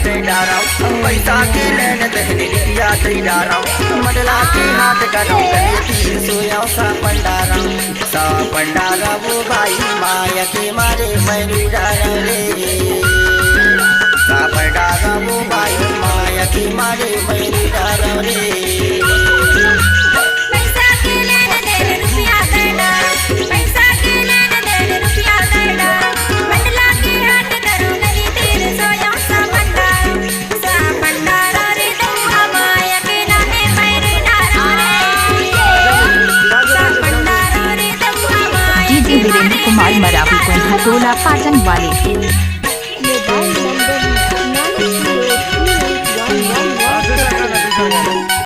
कई डाराऊ पैसा के लेन देन लिया कई डाराऊ मंडला के हाथ गनौ गले तीर सोया सा पंडारा वो भाई माया के मारे मैरू डारा रे सा पंडारा वो भाई माया के मारे मैरू डारा रे वीरेंद्र कुमार मरावी को टोला पाटन वाले।